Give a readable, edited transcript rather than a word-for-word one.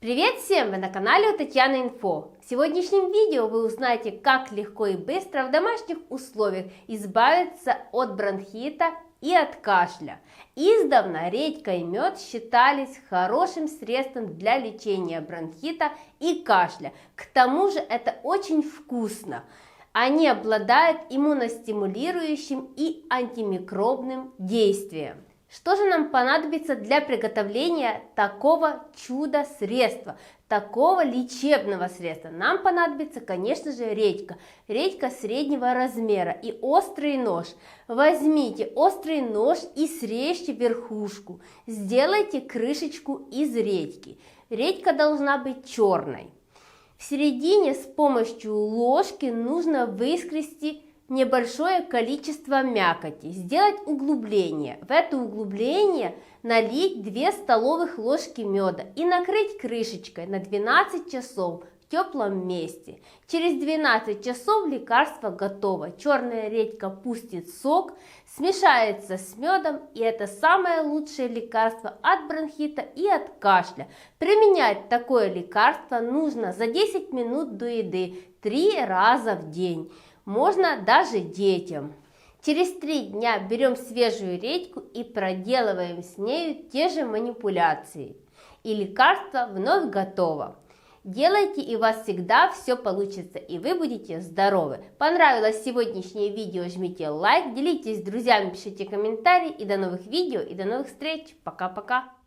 Привет всем! Вы на канале у Татьяны Инфо. В сегодняшнем видео вы узнаете, как легко и быстро в домашних условиях избавиться от бронхита и от кашля. Издавна редька и мед считались хорошим средством для лечения бронхита и кашля. К тому же это очень вкусно. Они обладают иммуностимулирующим и антимикробным действием. Что же нам понадобится для приготовления такого чудо-средства, такого лечебного средства? Нам понадобится, конечно же, редька. Редька среднего размера и острый нож. Возьмите острый нож и срежьте верхушку. Сделайте крышечку из редьки. Редька должна быть черной. В середине с помощью ложки нужно выскрести небольшое количество мякоти, сделать углубление. В это углубление налить 2 столовых ложки меда и накрыть крышечкой на 12 часов в теплом месте. Через 12 часов лекарство готово. Черная редька пустит сок, смешается с медом, и это самое лучшее лекарство от бронхита и от кашля. Применять такое лекарство нужно за 10 минут до еды 3 раза в день. Можно даже детям. Через 3 дня берем свежую редьку и проделываем с нею те же манипуляции. И лекарство вновь готово. Делайте, и у вас всегда все получится, и вы будете здоровы. Понравилось сегодняшнее видео, жмите лайк, делитесь с друзьями, пишите комментарии, и до новых видео, и до новых встреч. Пока-пока.